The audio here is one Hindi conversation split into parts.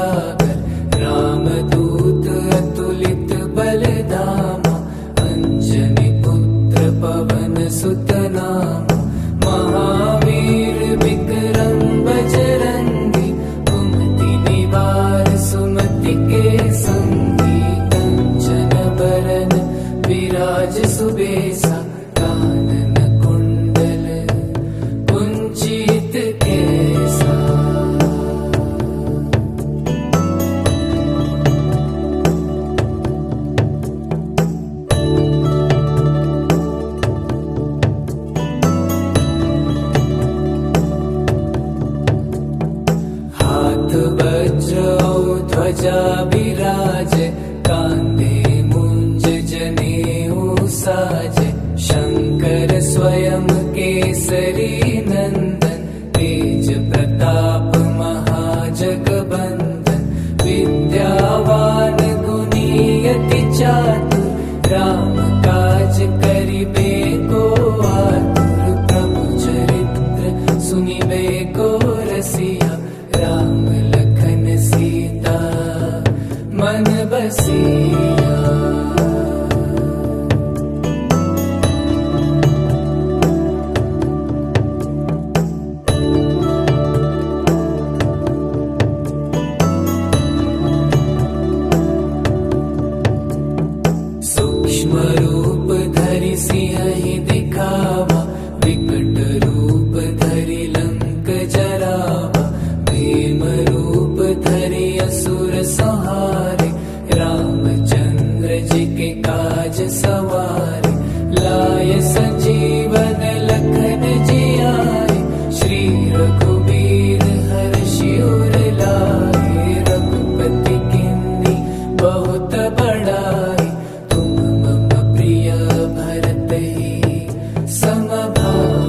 सागर, रामदूत अतुलित बलधामा, अंजनी पुत्र पवन सुत नामा, महावीर विक्रम बजरंगी, कुमति निवार सुमति के संगी, कंचन बरन विराज सुबेसा, कानन कुंडल कुंचित केसा। हाथ वज्र और ध्वजा विराजे, कांधे मुंज जनेऊ साजे, शंकर स्वयं केसरी नंदन, तेज प्रताप महाजगबंदन, विद्यावान गुणी अति चातुर, राम काज करिबे को आतुर, प्रभु चरित्र सुनिबे को रसिया, राम लखन सीता मन बसिया। सूक्ष्म रूप धरि सिंह दिखावा, विकट रूप धरि लंक जरावा, भीम रूप धरि असुर संहारे, रामचंद्र जी के काज सवारे, लाय संजीवन लखन जियाए, श्री रघुबीर हर्षि उर लाए, रघुपति किन्नी बहुत बड़ाई, तुम मम प्रिय भरत ही सम भाई।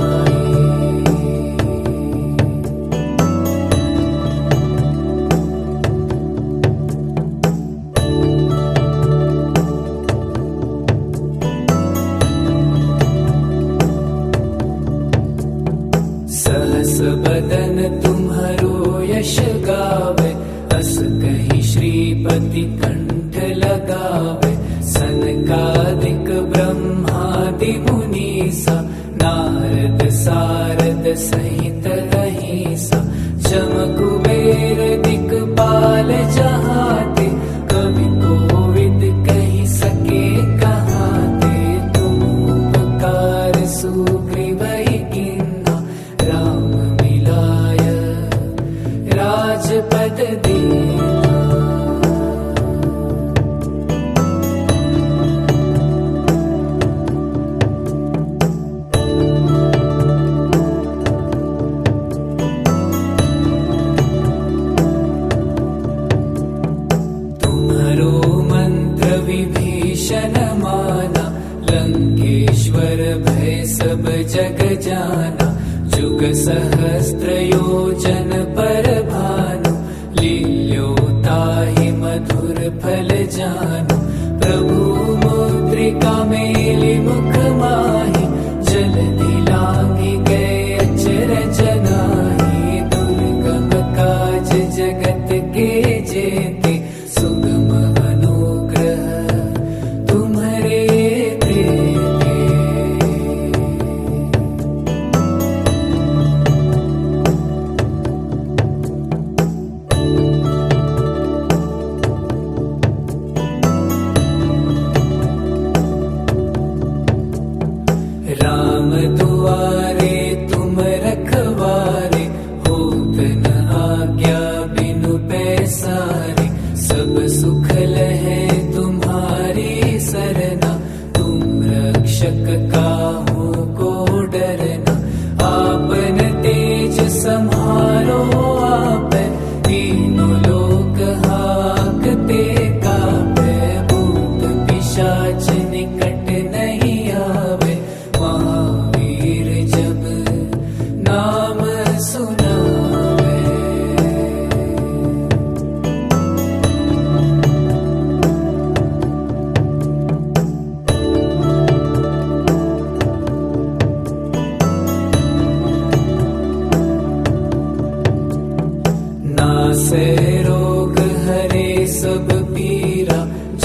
सहस बदन तुम्हरो यश गावे, अस कहि श्रीपति कंठ लगावे, सनकादिक ब्रह्मादि मुनीसा, नारद सारद सहित अहिसा, जम कुबेर दिक्पाल जहाते, कवि कोविद कहि सके कहाते, तुम उपकार सुग्रीव कीन्हा, राम मिलाय राजपद दीन्हा। तुम्हरो मंत्र विभीषण माना, लंकेश्वर भय सब जग जाना, जुग सहस्त्र योजन पर भानु, लील्यो ताहि मधुर फल जानु, प्रभु मुद्रिका मेलि मुख माहि, जलधि लांघि गए अचरज नाहि, दुर्गम काज जगत के जेते, सुगम अनुग्रह तुम्हरे तेते। राम दुआरे तुम रखवारे, होत न आज्ञा बिनु पैसारे, सब सुख लहे तुम्हारी सरना, तुम रक्षक काहू को डरना, आपन तेज सम्हारो आपै, तीनों लोक हाकते कापै, भूत पिशाच निकट नहीं आवे, महावीर जब नाम सुनावे। नासे रोग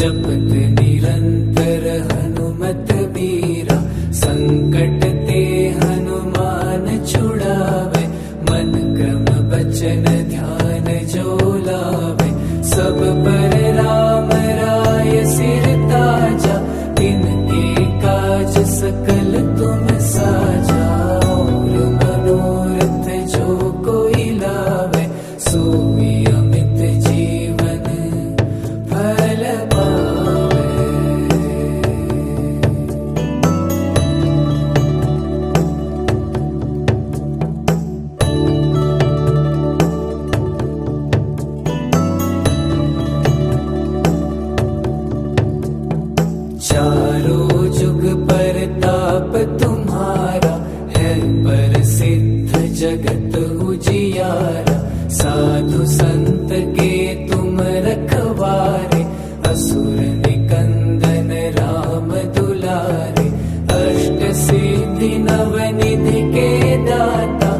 जपत निरंतर हनुमत बीरा। संकट ते हनुमान छुड़ावे, मन क्रम बचन ध्यान जो लावे। सब पर राम राय सिर ताजा, तिनके काज सकल तुम साजा। और मनोरथ जो कोई लावे, सोई अमित जीवन फल पावे। चारों जुग परताप तुम्हारा, है प्रसिद्ध जगत उजियारा। साधु संत के तुम रखवारे, असुर निकंदन राम दुलारे। अष्ट सिद्धि नवनिधि के दाता,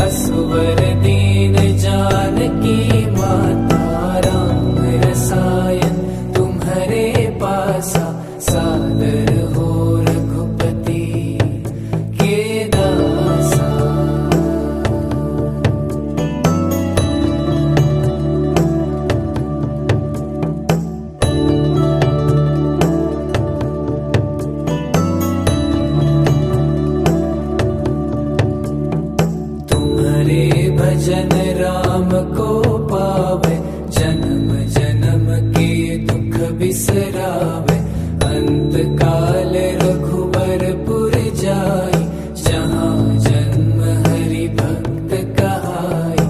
असुवर दीन जानकी माता। राम रसायन तुम्हारे पासा, सादर हो रघुपति के दासा। तुम्हारे भजन राम को पावे, जन्म जन्म के दुख बिसरावे। अंत काल रघुवरपुर जाई, जहाँ जन्म हरि भक्त कहाई।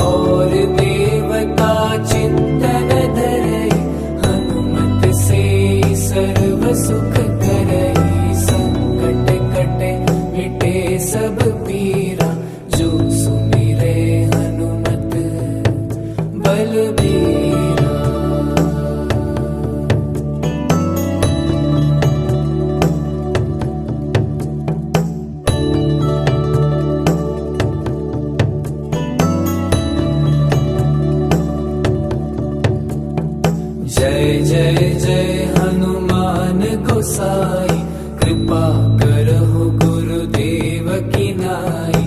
और देवता चिंतन धरई, हनुमत से सर्व सुख करई। संकट कटे मिटे सब पीरा, जो सुमिरे हनुमत बलबीरा। जय जय जय हनुमान गोसाई, कृपा करहु गुरुदेव की नाई।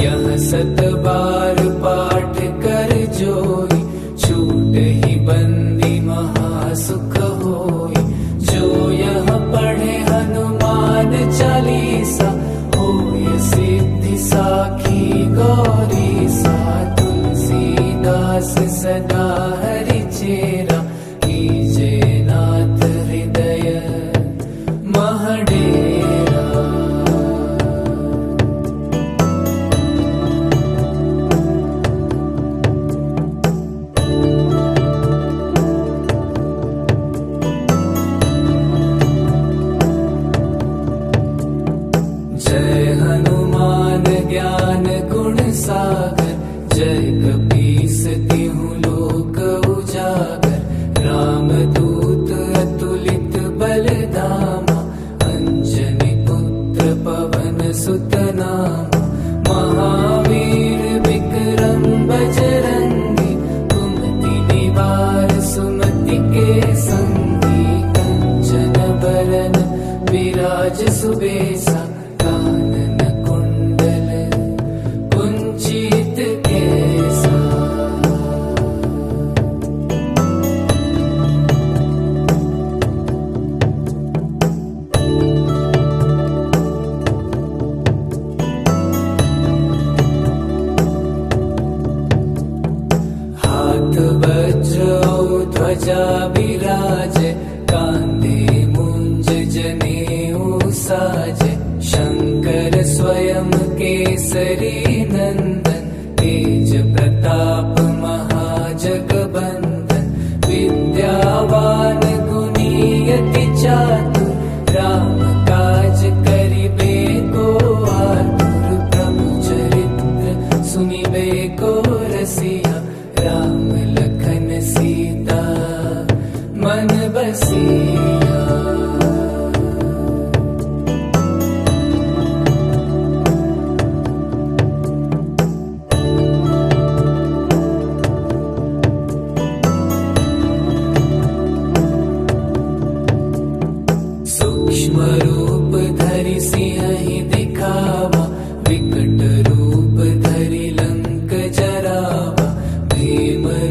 यह सत बार पाठ कर जोई, छूट ही बंदी महासुख होई। जो यह पढ़े हनुमान चालीसा, होय सिद्धि साखी गौरीसा। तुलसीदास सदा हरि चेरा, कीजे नाथ हृदय महडेरा। जय हनुमान ज्ञान गुण सागर, जय कपीस तिहुँ लोक उजागर। रामदूत अतुलित बल धामा, अंजनी पुत्र पवन सुत नामा। महावीर विक्रम बजरंगी, कुमति निवार सुमति के संगी। कंचन बरन विराज सुबेसा, कानन कुंडल कुंचित केसा। हाथ वज्र ध्वजा विराजे, कांधे मुंज जनेऊ साजे। शंकर स्वयं केसरी नंदन, तेज प्रताप महाजगबंदन। विद्यावान गुणी अति चातुर, राम काज करिबे को आतुर। प्रभु चरित्र सुनिबे को रसिया, राम लखन सीता मन बसिया।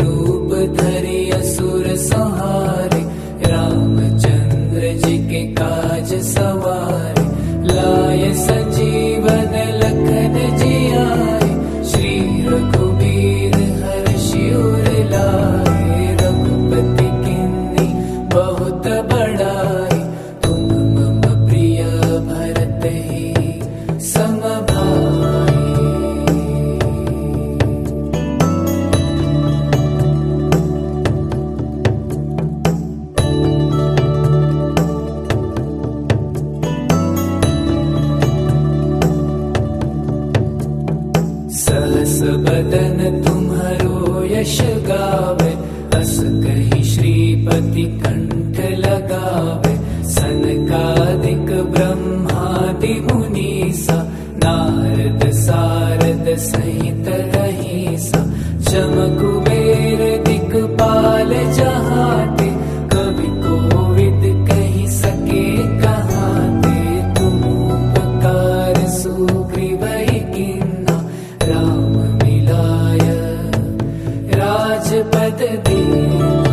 रूप धरि असुर संहारे, रामचंद्र जी के काज सवारे, लाय संजीवन लखन जियाए, श्री रघुबीर हर्षि उर लाए, रघुपति किन्नी बहुत बड़ाई, तुम मम प्रिय भरत ही सम भाई। सहस बदन तुम्हरो यश गावे, अस कहि श्रीपति कंठ लगावे, सनकादिक ब्रह्मादि मुनीसा, नारद सारद सहित रहीसा, जम कुबेर दिक्पाल जहाते, कवि कोविद कहि सके कहाते, तुम उपकार सुग्रीव कीन्हा, राम मिलाय राजपद दीन्हा।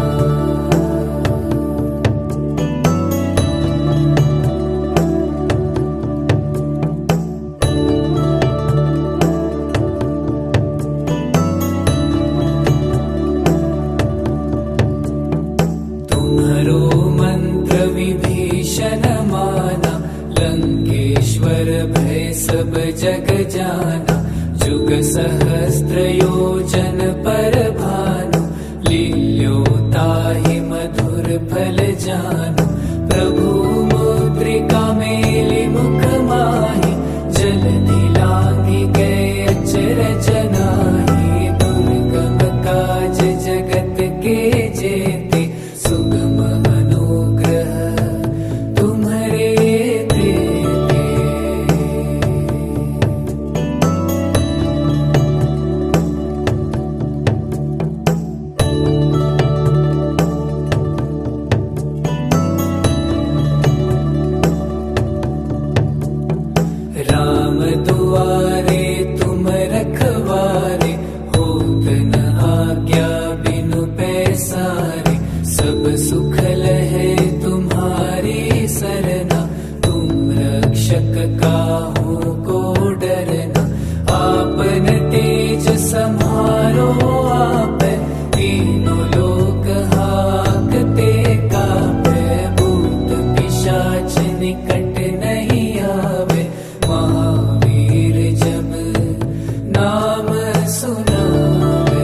तुम्हरो मंत्र विभीषण माना, लंकेश्वर भय सब जग जाना, जुग सहस्त्र योजन पर भानु, लील्यो ताहि मधुर फल जानु, प्रभु मुद्रिका मेलि मुख माहि, जलधि लांघि गए अचरज नाहि, दुर्गम काज जगत के जेते, सुगम अनुग्रह तुम्हरे देते। राम दुआरे तुम रखवारे, होत न आज्ञा बिनु पैसारे, सब सुख लहे तुम्हारी सरना, तुम रक्षक काहू को डरना, आपन तेज सम्हारो आपै, तीनों लोक हाकते कापै, भूत पिशाच निकट नहीं आवे, महावीर जब नाम सुनावे।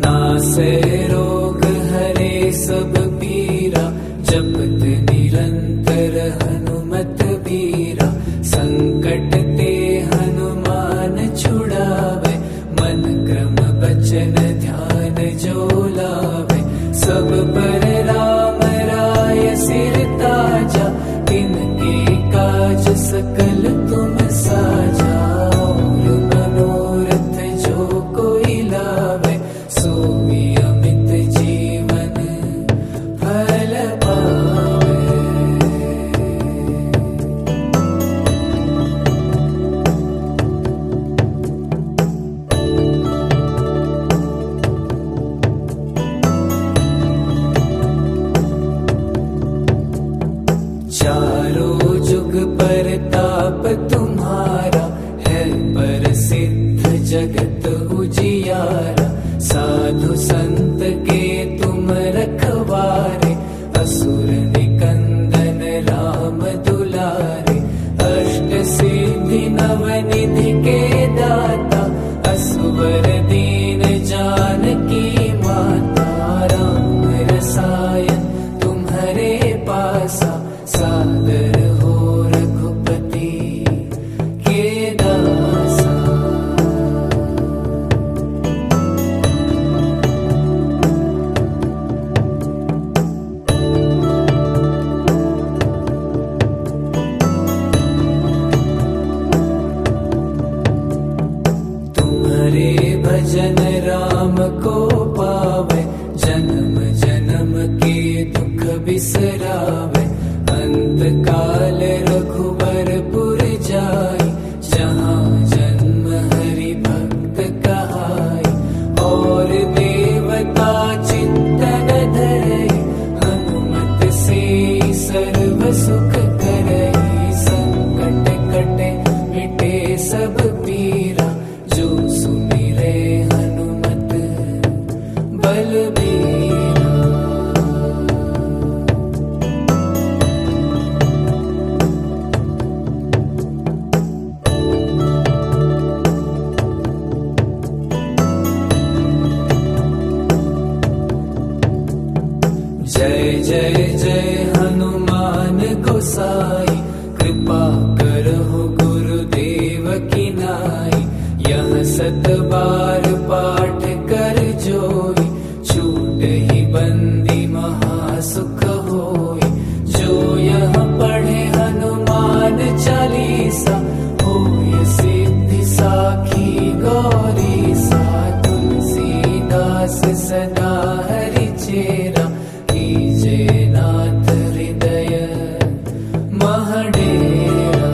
नासै रोग हरे सब पीरा, जपत निरंतर हनुमत बीरा, संकट ते हनुमान छुड़ावे, मन क्रम बचन ध्यान जो लावे, सब पर राम राय सिर ताजा, तिनके काज सकल तुम साजा, और मनोरथ जो कोई लावे, सोई अमित जीवन फल पावे। पावे, जन्म जन्म के दुख बिसरावे। अंत काल रघुबरपुर जाई, जहाँ जन्म हरि भक्त कहाई। और देवता चित्तन धरे, हनुमत से सर्व सुख करे। संकट कटे मिटे सब पीरा, जो सुमिरे हनुमत बलबीरा। जय जय जय हनुमान गोसाई, कृपा करहु गुरुदेव की नाई। यह सत बार पाठ कर जोई, छूट ही बंदी महासुख होई। जो यह पढ़े हनुमान चालीसा, होय सिद्धि साखी गौरीसा। तुलसीदास सदा हरि चेरा, कीजे नाथ हृदय महडेरा।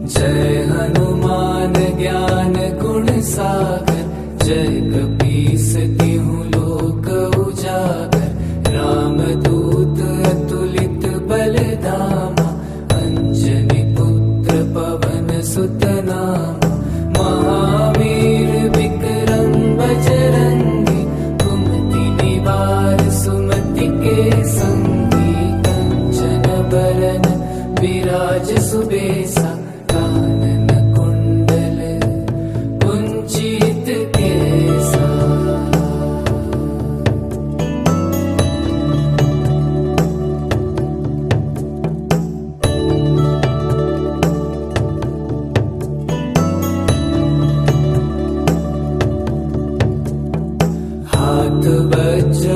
जय हनुमान ज्ञान गुण सागर, जय कपीस तिहु लोक उजागर। रामदूत अतुलित बलधामा, अंजनी पुत्र पवन सुत नामा। महावीर विक्रम बजरंगी, कुमति निवार सुमति के संगी। कंचन बरन विराज सुबेसा, कानन कुंडल कुंचित केसा। हाथ वज्र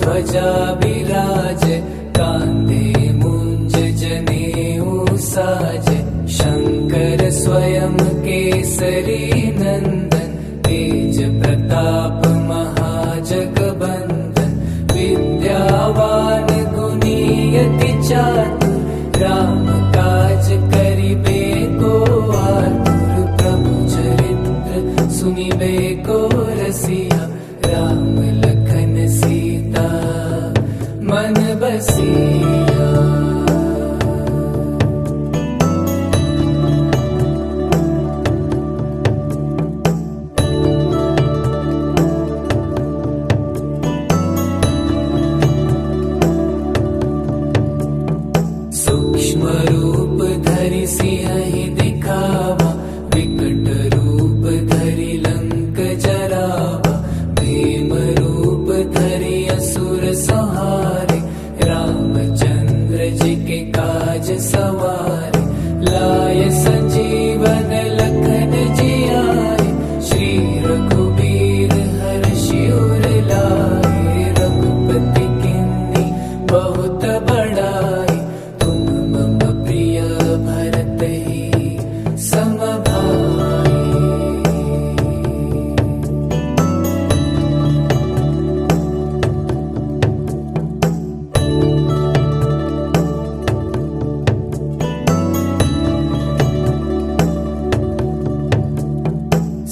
ध्वजा विराजे, कांधे मुंज जनेऊ साजे। शंकर स्वयं केसरी नंदन, तेज प्रताप महाजगबंदन। विद्यावान गुणी अति चातुर, राम काज करिबे को आतुर। प्रभु चरित्र सुनिबे को रसिया, राम लखन सीता मन बसिया। सूक्ष्म रूप धरि सिंहि दिखावा, विकट रूप धरि लंक जरावा। भीम रूप धरि असुर संहारे, रामचंद्र जी के काज सवारे। लाय संजीवन लखन जियाए, श्री रघुबीर हर्षि उर लाए। रघुपति किन्नी बहुत बड़ाई, तुम मम प्रिय भरत ही सम भाई।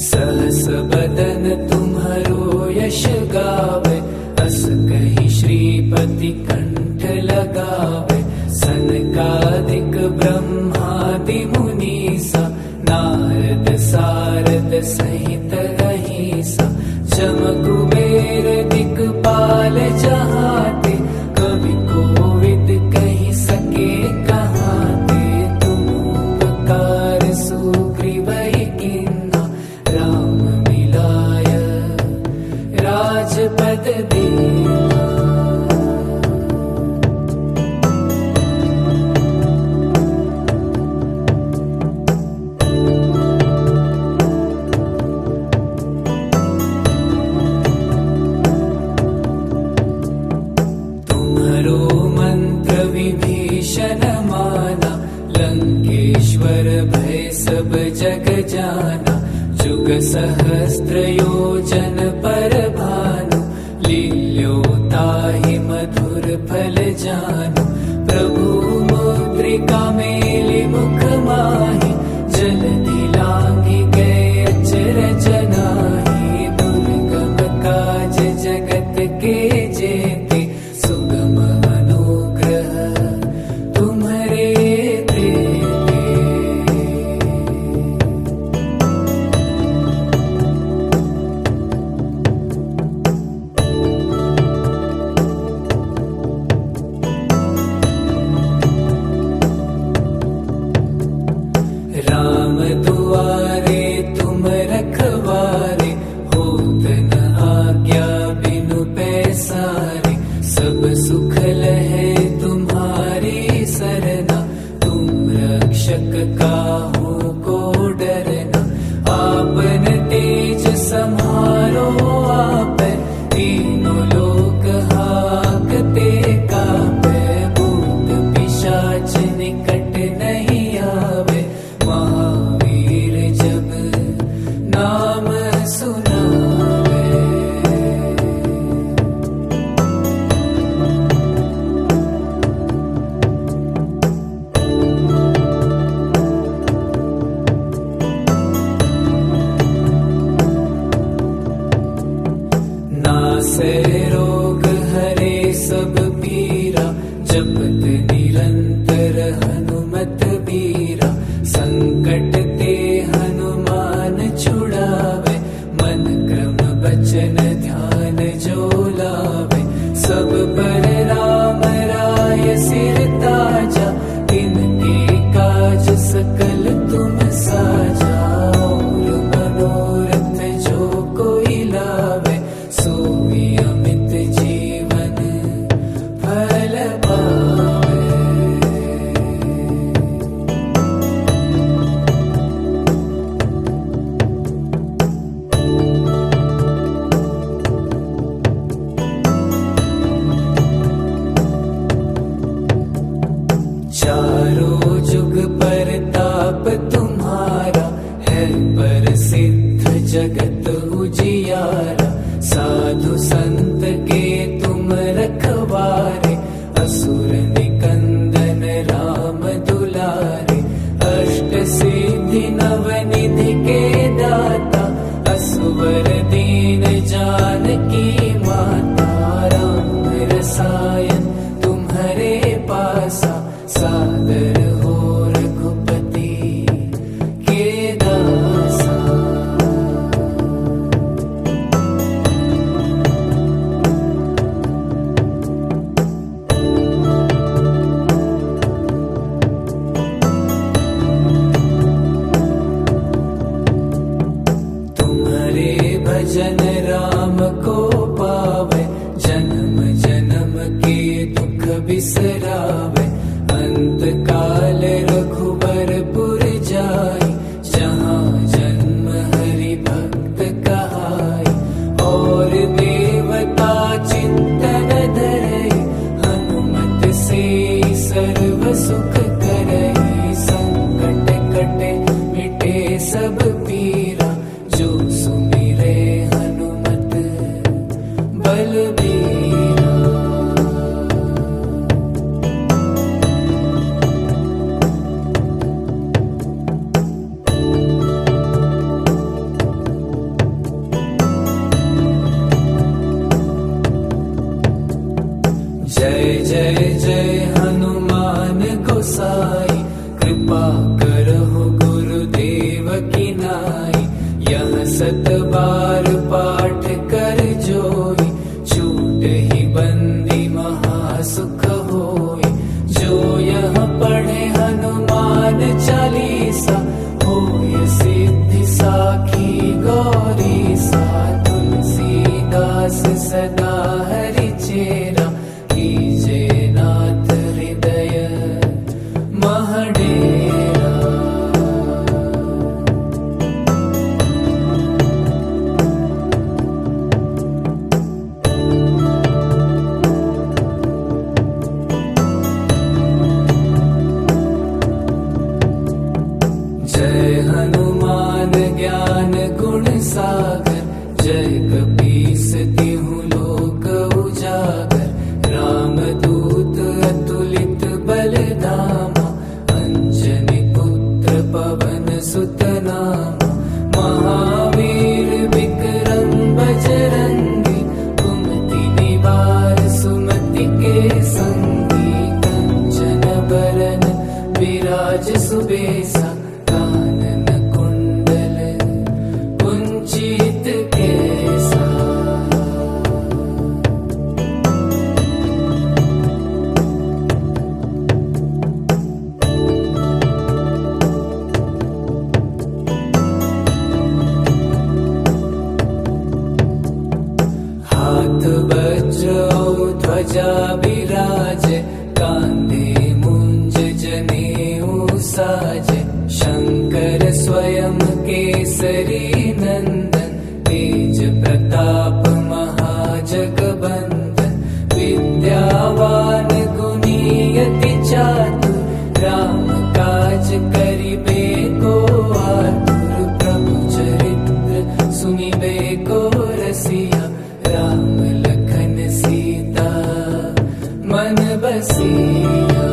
सहस बदन तुम्हरो यश गावे, अस कहि श्रीपति कंठ लगावे। सनकादिक ब्रह्मादि मुनीसा, नारद सारद सहित अहिसा। जम कुबेर दिक्पाल जहाते, कवि कोविद कहि सके कहाते। तुम उपकार सुग्रीव कीन्हा, राम मिलाय राजपद दीन्हा। सहस्त्रयोजन पर भानु, लील्योताहि मधुर फल जानु। प्रभु मुद्रिका मेलि मुख माहि, जलधि लांघि गए अचरज नाहि। दुर्गम काज जगत के जेते, सुगम अनुग्रह तुम्हरे तेते। राम दुआरे तुम रखवारे, होत न आज्ञा बिनु पैसारे। सब सुख लहे तुम्हारी सरना, तुम रक्षक काहू को डरना। आपन तेज समारो आपै, तीनों लोक हाकते कापै। भूत पिशाच निकट नहीं आवे, महावीर जब नाम सुनावे। नासै रोग हरे सब पीरा, जपत निरंतर हनुमत बीरा। संकट ते हनुमान छुड़ावे, मन क्रम बचन ध्यान जो लावे। सब पर राम राय सिर ताजा, तिनके काज सकल तुम साजा। और मनोरथ जो कोई लावे, सोई अमित जीवन फल पावे। चारों जुग परताप तुम्हारा, है प्रसिद्ध जगत उजियारा। साधु संत के तुम रखवारे, असुर निकंदन राम दुलारे। अष्ट सिद्धि नवनिधि के दाता, असुवर दीन जानकी माता। राम रसायन तुम्हारे पासा, सादर हो रघुपति के दासा। तुम्हारे भजन राम को पावे, जन्म जन्म के दुख बिसरावे। अंत काल रघुबरपुर जाई, जहाँ जन्म हरि भक्त कहाई। और देवता चित्तन धरई, हनुमत से सर्व सुख करई। संकट कटे मिटे सब पीरा, जो सुमिरे हनुमत बलबीरा। जय जय जय हनुमान गोसाई, कृपा करहु गुरुदेव की नाई। यह सत बार पाठ कर जोई, छूट ही बंदी महासुख होई। जो यह पढ़े हनुमान चालीसा, होय सिद्धि साखी गौरीसा। तुलसीदास सदा हरि चेरा, कीजे नाथ हृदय महडेरा। जय हनुमान ज्ञान गुण वज्र और ध्वजा विराजे, कांधे मुंज जनेऊ साजे। शंकर स्वयं केसरी नंदन, तेज प्रताप महाजगबंदन। विद्यावान गुणी अति चातुर, राम काज करिबे को आतुर। प्रभु चरित्र सुनिबे को रसिया, राम लखन सीता मन बसिया।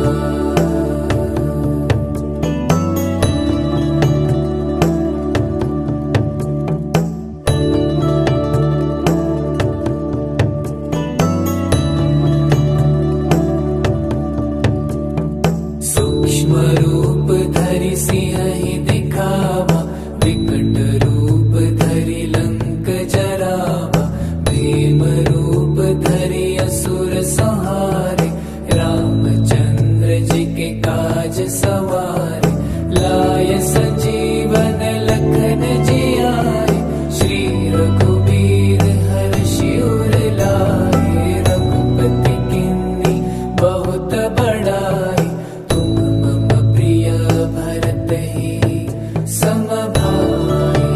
सूक्ष्म रूप धरि सिंह दिखावा, विकट रूप धरि लंक जरावा। भीम रूप धरि असुर संहारे, रामचंद्र जी के काज सवारे। लाय संजीवन लखन जियाए, श्री रघुबीर हर्षि उर लाए। रघुपति किन्नी बहुत बड़ाई, तुम मम प्रिय भरत ही सम भाई।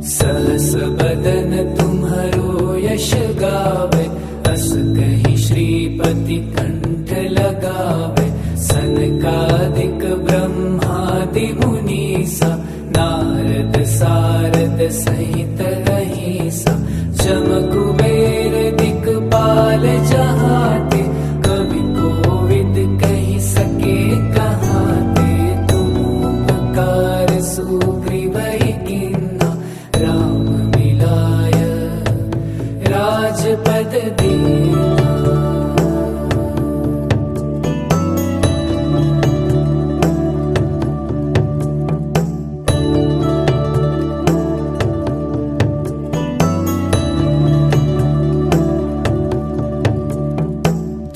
सहस बदन तुम्हरो यश गावे, अस कहि श्रीपति कंठ लगावे। सनकादिक ब्रह्मादि मुनीसा, नारद सारद सहित अहिसा। जम कुबेर दिक्पाल जहाते, कवि कोविद कहि सके कहाते। तुम उपकार सुग्रीव कीन्हा, राम मिलाय राजपद दीन्हा।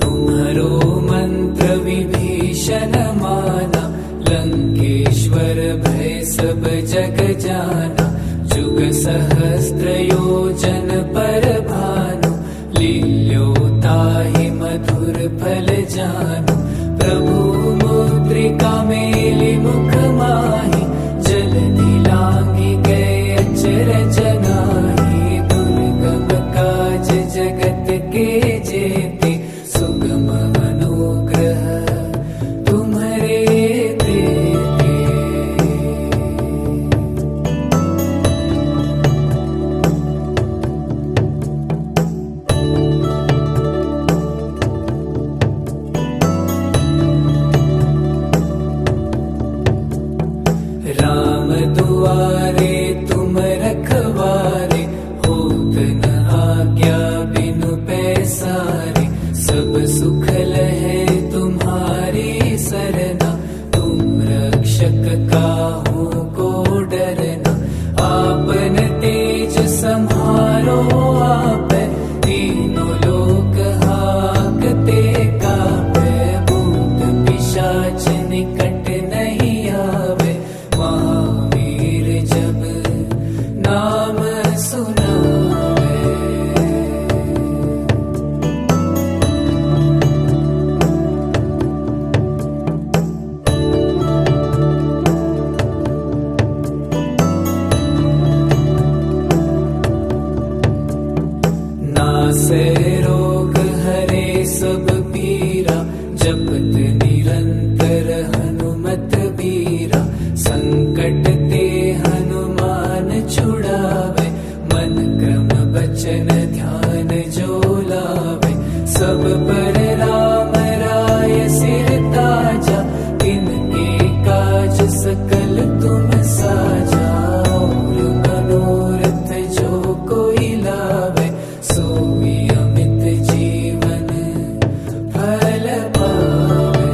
तुम्हरो मंत्र विभीषण माना, लंकेश्वर भय सब जग जाना। जुग सहस्त्र योजन पर भानु, लील्यो ताहि मधुर फल जानु। प्रभु मुद्रिका मेलि मुख माहि, जलधि लांघि गए अचरज नाहि। दुर्गम काज जगत के जेते, सुगम अनुग्रह तुम्हरे देते। राम दुआरे तुम रखवारे, होत न आज्ञा बिनु पैसारे। सब सुख लहे तुम्हारी सरना, तुम रक्षक काहू को डरना। आपन तेज सम्हारो आपै, तीनों लोक हाकते कापै। भूत पिशाच निकट नहीं आवे, महावीर जब नाम सुनावे। नासै रोग हरे सब पीरा, जपत निरंतर हनुमत बीरा। संकट ते हनुमान छुड़ावे, मन क्रम बचन ध्यान जो लावे। सब पर राम राय सिर ताजा, तिनके काज सकल तुम साजा। और मनोरथ जो कोई लावे, सोई अमित जीवन फल पावे।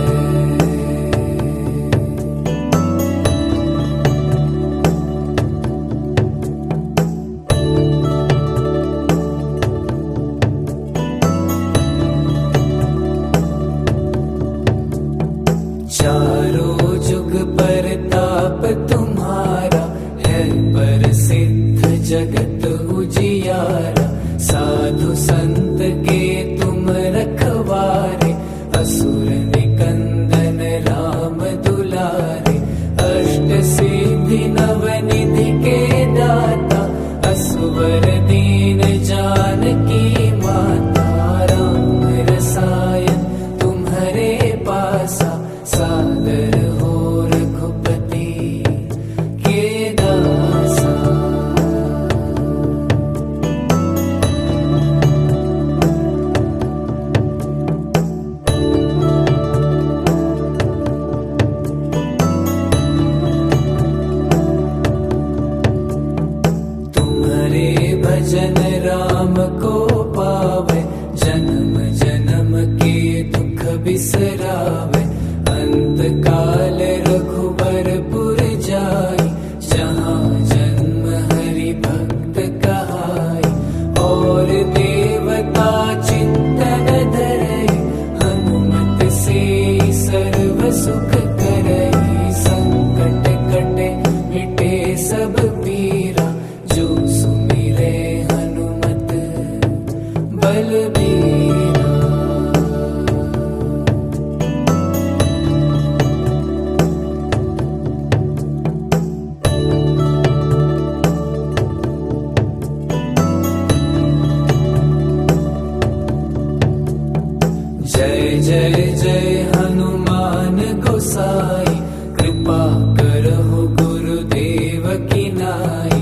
जय जय जय हनुमान गोसाई, कृपा करहु गुरुदेव की नाई।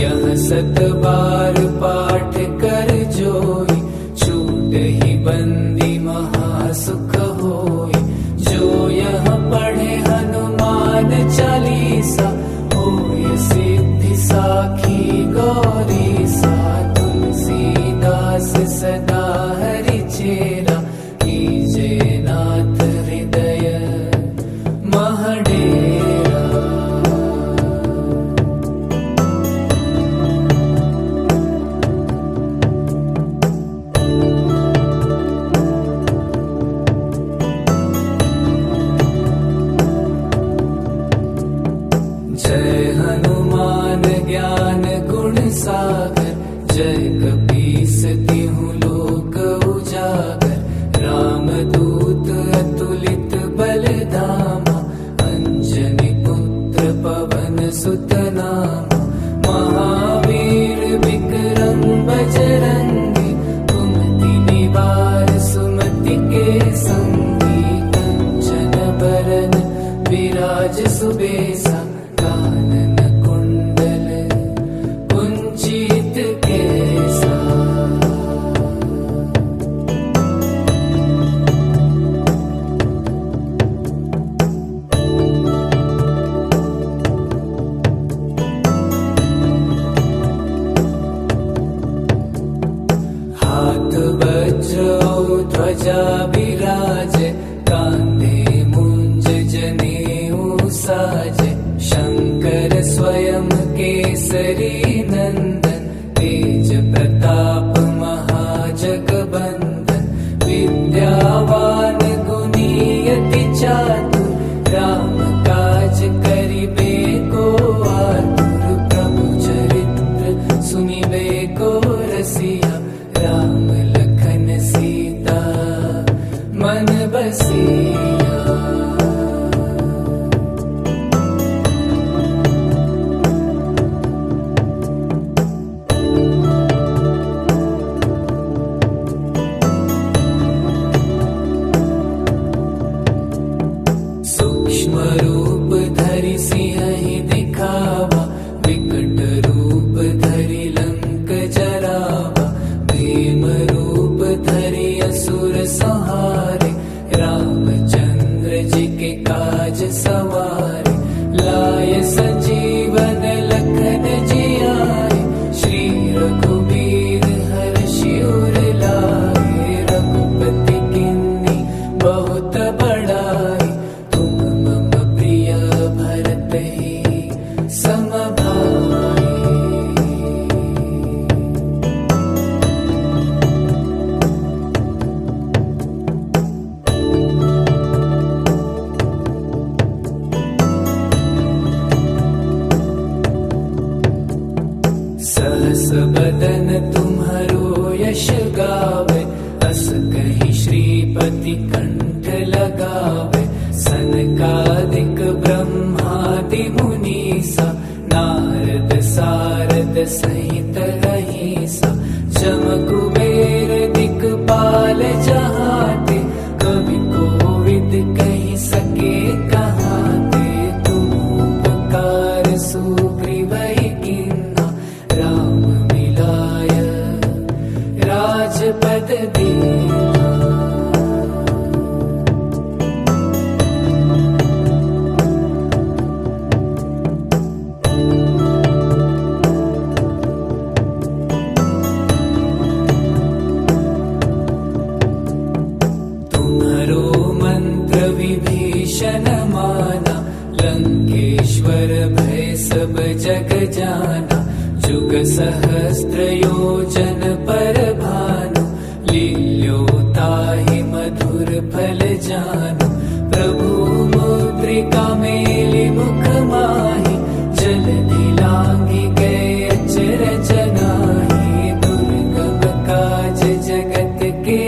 यह सत बार पाठ कर जोई, छूटहि बंदी महासुख होई। जो यह पढ़े हनुमान चालीसा, होय सिद्धि साखी गौरीसा। तुलसीदास सदा हरि चेरा, कीजे नाथ हृदय महडेरा। जय हनुमान ज्ञान गुण सागर, जय कपीस तिहुँ लोक उजागर। रामदूत अतुलित बल धामा, अंजनी पुत्र पवन सुत नामा। महावीर विक्रम बजरंगी, कुमति निवार सुमति के संगी। कंचन बरन विराज सुबेसा, कानन कुंडल कुंचित केसा। हाथ वज्र ध्वजा विराजे, कांधे मुंज जनेऊ साजे। शंकर स्वयं केसरी नंदन, तेज प्रताप महाजगबंदन। विद्यावान गुणी अति चातुर, राम काज करिबे को आतुर। प्रभु चरित्र सुनिबे को रसिया, राम लखन सीता मन बसिया। सूक्ष्म रूप धरि सिंहि दिखावा, विकट रूप धरि लंक जरावा। भीम रूप धरि असुर संहारे, रामचंद्र जी के काज सवारे। लाय संजीवन लखन जियाए, श्री रघुबीर हरषि उर लाए। रघुपति किन्नी बहुत बड़ाई, तुम मम प्रिय भरत ही सम भाई। सहस बदन तुम्हरो यश गावे, अस कहि श्रीपति कंठ लगावे। सनकादिक ब्रह्मादि मुनीसा, नारद सारद सहित अहिसा। जम कुबेर दिक्पाल जहाते, कवि कोविद कहि सके कहाते। तुम उपकार सुग्रीव कीन्हा, राम मिलाय राजपद दीन्हा। तुम्हरो मंत्र विभीषण माना, लंकेश्वर भय सब जग जाना। जुग सहस्त्र योजन पर भानु, लील्यो ताहि मधुर फल जानु। प्रभु मुद्रिका मेलि मुख माहि, जलधि लांघि गए अचरज नाहि। दुर्गम काज जगत के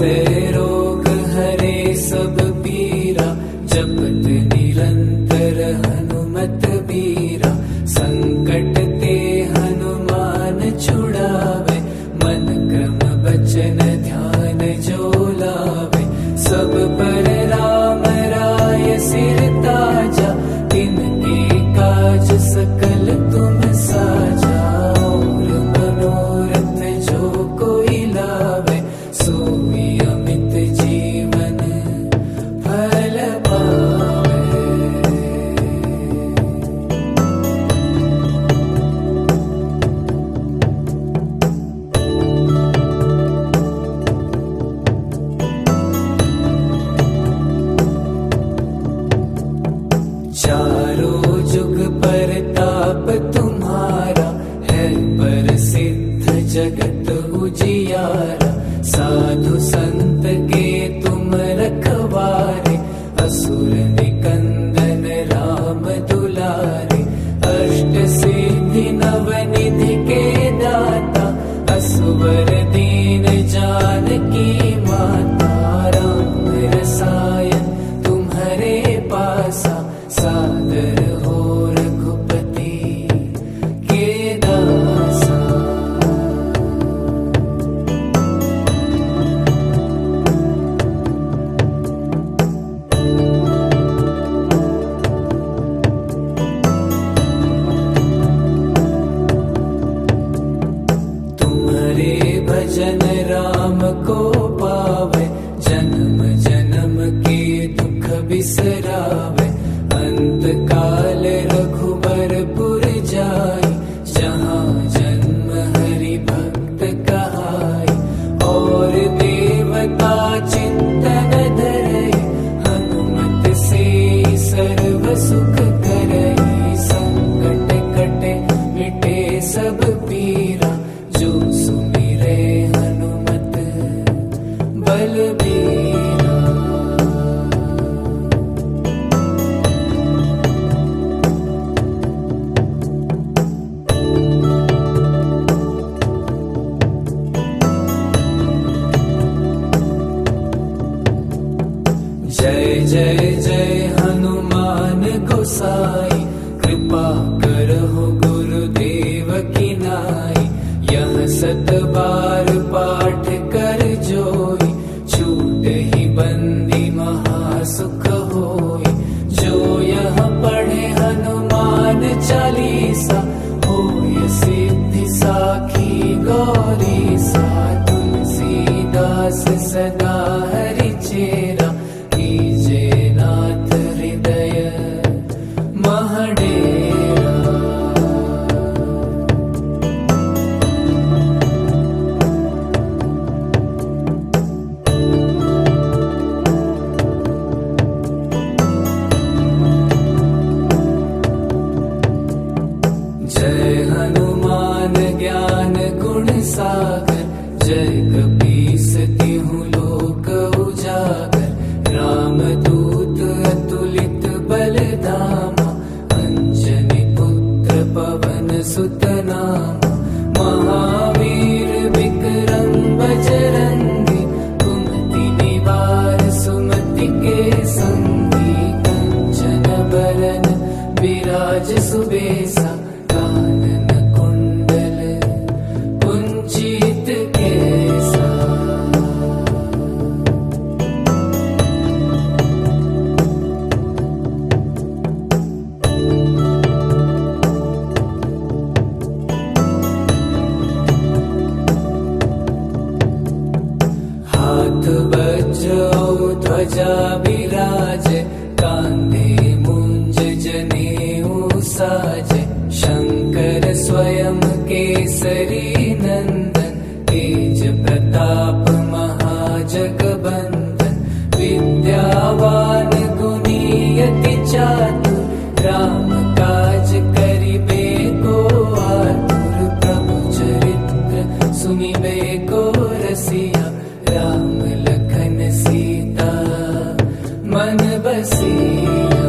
नासै रोग हरे सब पीरा, जपत निरंतर हनुमत बीरा। संकट ते हनुमान छुड़ावे, मन क्रम बचन ध्यान जो लावे। सब पर राम राय सिर ताजा, तिनके काज सकल तुम साजा। और मनोरथ जो कोई लावे, सोई अमित जीवन फल पावे। चारों जुग परताप तुम्हारा, है प्रसिद्ध जगत उजियारा। साधु संत के तुम रखवारे, असुर निकंदन राम दुलारे। अष्ट सिद्धि नव निधि के दाता, असुवर दीन जानकी माता। राम रसायन तुम्हारे पासा, सादर हो रघुपति के दासा। तुम्हारे भजन राम को पावे, जन्म जन्म के दुख बिसरावे। अंत काल रघुबरपुर जाई, जहाँ जन्म हरि भक्त कहाई। और देवता चिंतन धरई, हनुमत से सर्व सुख करई। संकट कटे मिटे सब पीरा, जो सुमिरे हनुमत बलबीरा। जय जय जय हनुमान गोसाई, कृपा करहु गुरुदेव की नाई। यह सत बार पाठ कर जोई, छूट ही बंदी महासुख होई। जो यह पढ़े हनुमान चालीसा, होय सिद्धि साखी गौरीसा। तुलसीदास सदा हरि चेरा, कीजे नाथ हृदय महडेरा। जय हनुमान ज्ञान गुण सागर, जय कपीस तिहु लोक उजागर। रामदूत अतुलित बल धामा, अंजनी पुत्र पवन सुत नामा। महावीर विक्रम बजरंगी, कुमति निवार सुमति के संगी। कंचन बरन विराज सुबेसा, कानन कुंडल कुंचित केसा। हाथ वज्र ध्वजा विराज, कांधे मुंज जनेऊ साजे। शंकर स्वयं केसरी नंदन, तेज प्रताप महाजगबंदन। विद्यावान गुणी अति चातुर, राम काज करिबे को आतुर। प्रभु चरित्र सुनिबे को रसिया, राम लखन सीता मन बसिया।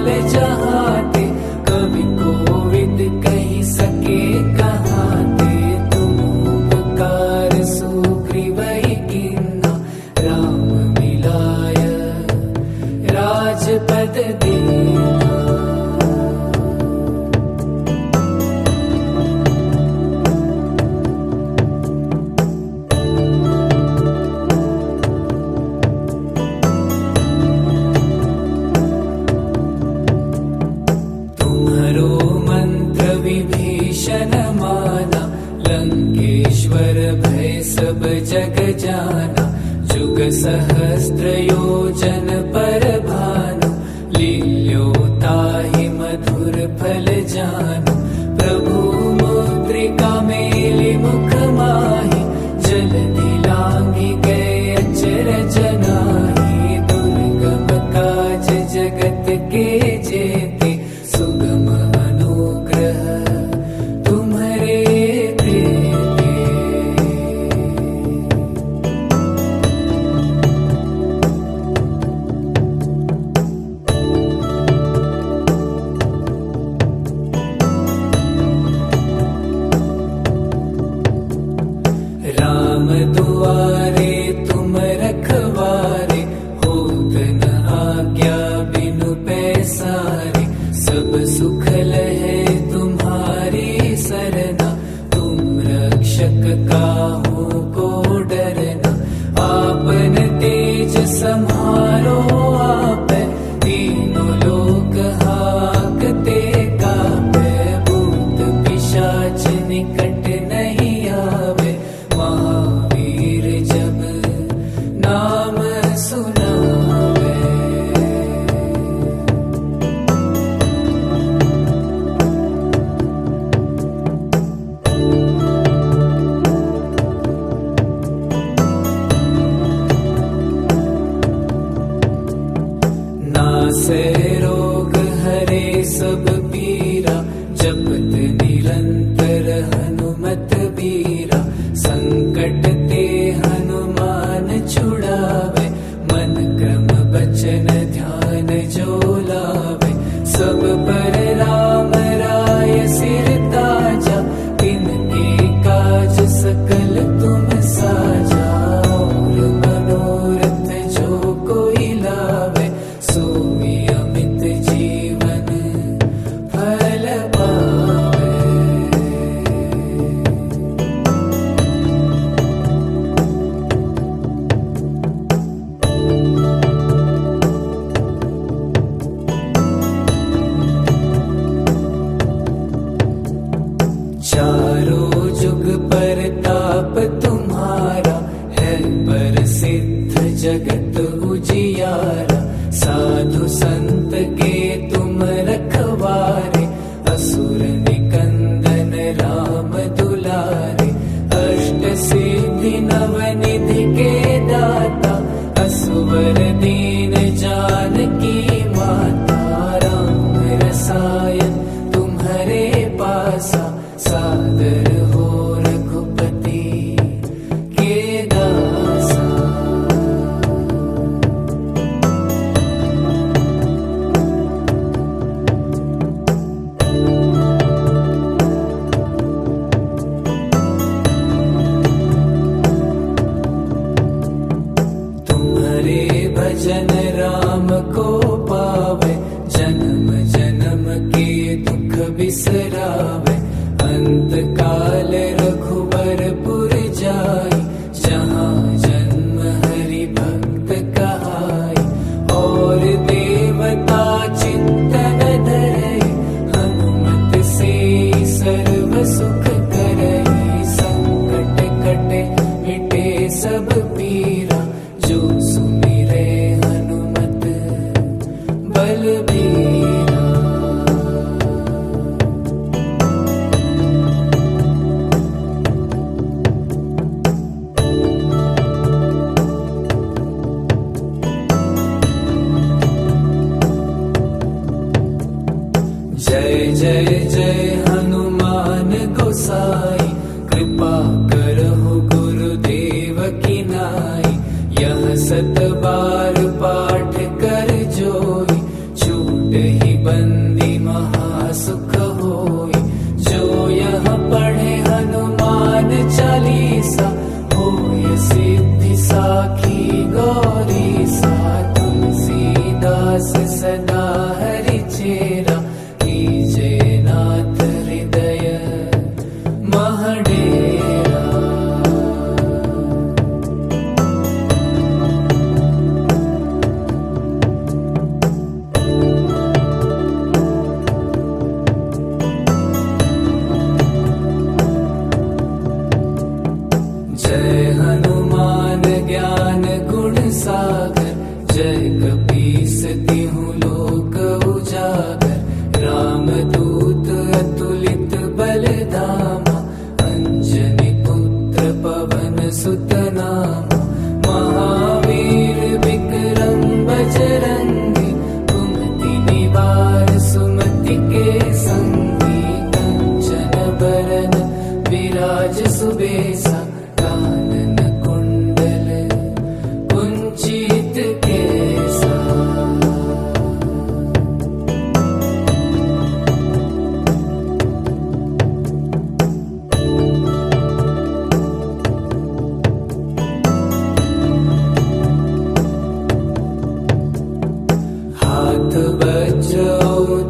विशाल जहाँ ते, कवि कोविद कही सके कहाँ ते। तुम उपकार सुग्रीवहि किन्ना, राम मिलाय राजपद दीना। विभीषण माना, लंकेश्वर भय सब जग जाना। जुग सहस्त्र योजन पर भानु, लील्योताहि मधुर फल जानु। प्रभु मुद्रिका मेलि मुख माहि, जलधि लांघि गए अचरज नाहि। दुर्गम काज जगत के जेते, सुगम अनुग्रह तुम्हरे तेते। राम दुआरे तुम रखवारे, होत न आज्ञा बिनु पैसारे। सब सुख लहे तुम्हारी सरना, तुम रक्षक काहू को डरना। आपन तेज सम्हारो आपै, तीनों लोक हाकते कापै। भूत पिशाच निकट नहीं आवे, महावीर जब नाम सुनावे। नासै रोग हरे सब पीरा, जपत निरंतर हनुमत बीरा। संकट ते हनुमान छुड़ावे, मन क्रम बचन ध्यान जो लावे। सब पर राम राय सिर ताजा, तिनके काज सकल तुम साजा। और मनोरथ जो कोई लावे, सोई अमित जीवन फल पावे। चारों जुग परताप तुम्हारा, है प्रसिद्ध जगत उजियारा। साधु संत के तुम रखवारे, असुर निकंदन राम दुलारे। अष्ट सिद्धि नव निधि के दाता, असुवर दीन जानकी माता। राम रसायन तुम्हारे पासा, सादर हो रघुपति के दासा। तुम्हारे भजन राम को पावे, जन्म जन्म के दुख बिसरावे। अंत काल रघुवरपुर जाई, जहाँ जन्म हरि भक्त कहाई। और देवता चित्तन धरई, हनुमत से सर्व सुख करई। संकट कटे मिटे सब पीरा, जो सुमिरे हनुमत बलबीरा। जय जय जय हनुमान गोसाई, कृपा करहु गुरुदेव की नाई। यह सत बार पाठ कर जोई, छूट ही महासुख होई। जो यह पढ़े हनुमान चालीसा, होय सिद्धि साखी गौरी सा। तुलसीदास सदा हरि चेरा, कीजे नाथ हृदय महडेरा। जय हनुमान ज्ञान गुण सागर, जय कपीस तिहु लोक उजागर। रामदूत अतुलित बल धामा, अंजनी पुत्र पवन सुत नामा। महावीर विक्रम बजरंगी, कुमति निवार सुमति के संगी। कंचन बरन विराज सुबेसा, कानन कुंडल कुंचित केसा। हाथ वज्र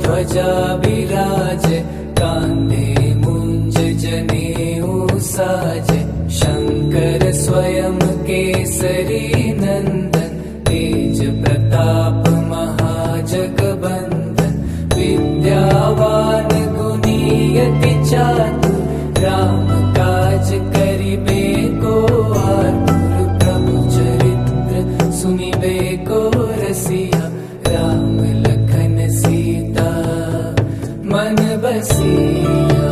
ध्वजा विराजे, कांधे मुंज जनेऊ साजे। शंकर स्वयं केसरी नंदन, तेज प्रताप महाजगबंदन। विद्यावान गुणी अति चातुर, राम काज करिबे को आतुर। प्रभु चरित्र सुनिबे को रसिया, राम लखन सीता मन बसिया।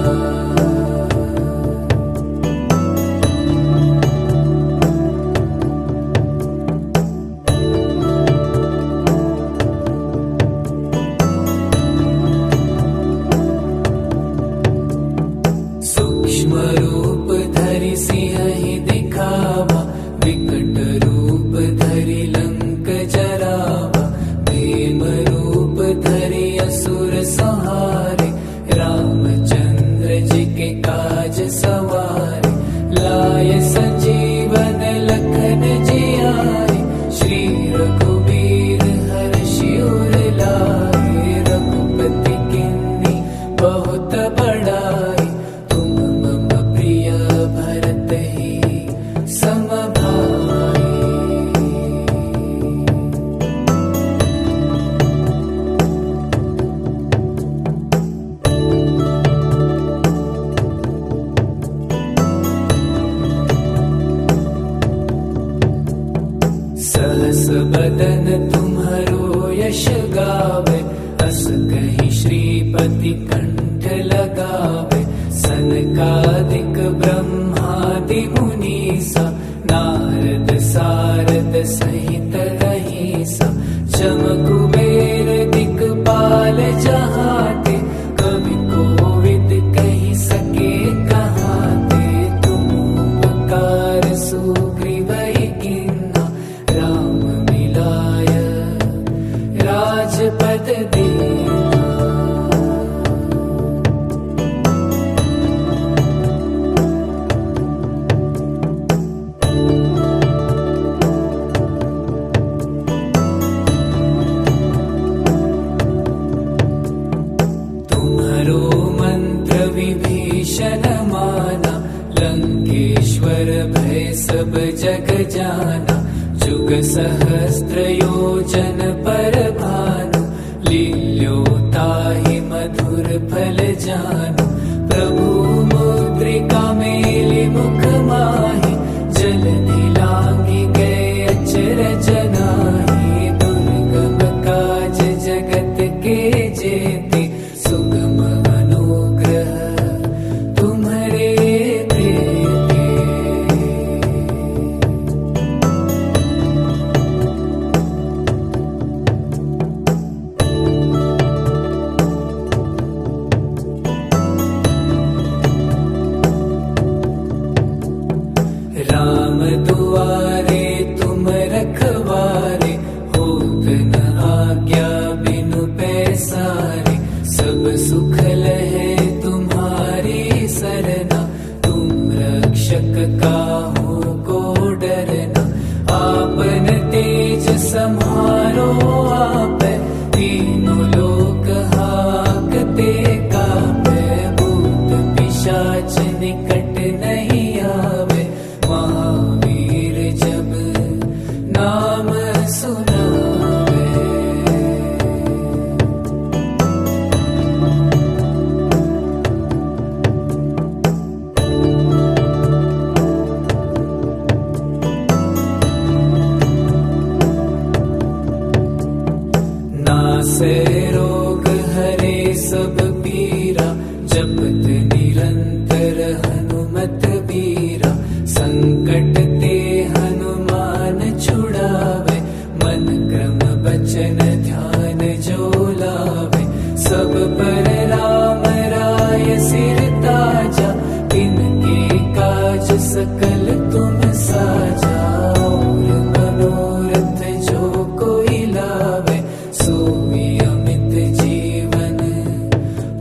सूक्ष्म रूप धरि सिंहि दिखावा, विकट रूप धरि लंक जरावा। भीम रूप धरि असुर संहारे, रामचंद्र जी के काज सवारे। लाय संजीवन लखन जियाए, श्री रघुवीर हर्षि उर लाए। रघुपति किन्नी बहुत बड़ाई, तुम मम प्रिय भरत ही सम भाई। सहस बदन तुम्हरो यश गावे, अस कहि श्रीपति कंठ लगावे। सनकादिक ब्रह्मादि मुनीसा, नारद सारद सहित अहिसा। चम कुबेर दिक्पाल जहाते, कवि कोविद कहि सके कहाते। तुम उपकार सुग्रीव कीन्हा, राम मिलाय राजपद दीन्हा। तुम्हरो मंत्र विभीषण माना, लंकेश्वर भय सब जग जाना। जुग सहस्त्र योजन पर भानु, लील्यो ताहि मधुर फल जानु। प्रभु मुद्रिका मेलि मुख माहि, जलधि लांघि गए अचरज नाहि। दुर्गम काज जगत के जेते, सुगम अनुग्रह तुम्हरे देते। राम दुआरे तुम रखवारे, होत न आज्ञा बिनु पैसारे। सुखल है तुम्हारी सरना, तुम रक्षक काहू को डरना। आपन तेज सम्हारो आप, तीनों लोक हाकते कापे। भूत पिशाच निकट नहीं आवे, महावीर जब नाम सुनावे। नासे रोग हरे सब पीरा, जपत निरंतर हनुमत बीरा। संकट ते हनुमान छुड़ावे, मन क्रम बचन ध्यान जो लावे। सब पर राम राय सिर ताजा, तिनके काज सकल तुम साजा। और मनोरथ जो कोई लावे, सोई अमित जीवन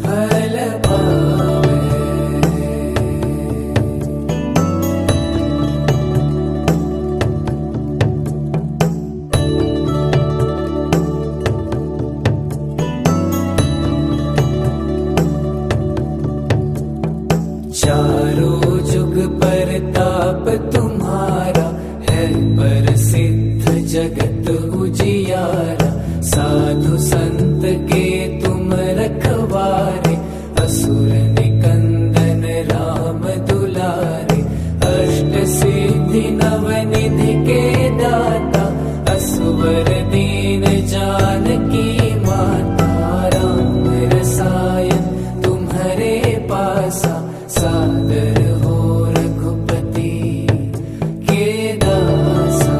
फल पावे। चारों जुग परताप तुम्हारा, है प्रसिद्ध जगत उजियारा। साधु संत के तुम रखवारे, असुर निकंदन राम दुलारे। अष्ट सिद्धि नव निधि के दाता, असुवर दीन जानकी माता। राम रसायन तुम्हारे पासा, सादर हो रघुपति के दासा।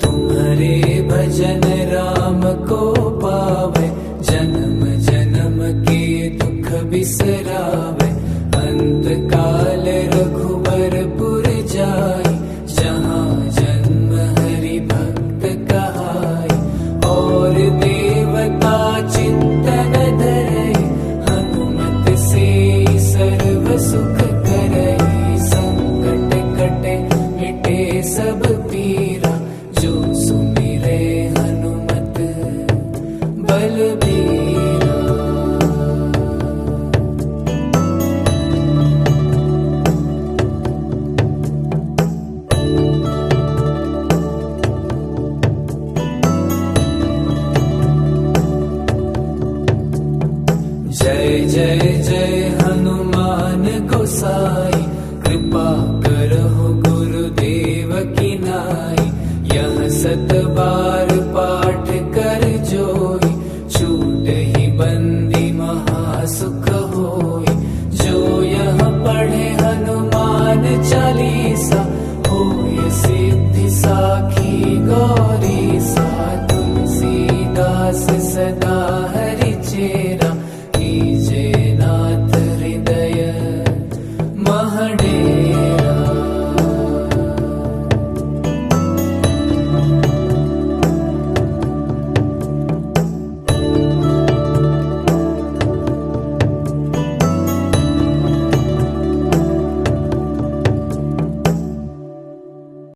तुम्हारे भजन राम को पावे, जन्म जन्म के दुख बिसरावे। अंत काल रघुबरपुर जाई, जहाँ जन्म हरि भक्त कहाई। और देवता चित्तन धरई, हनुमत से सर्व सुख करई। संकट कटे मिटे सब पीरा, जो सुमिरे हनुमत बलबीरा। जय जय जय हनुमान गोसाई, कृपा करहु गुरुदेव की नाई। यह सत बार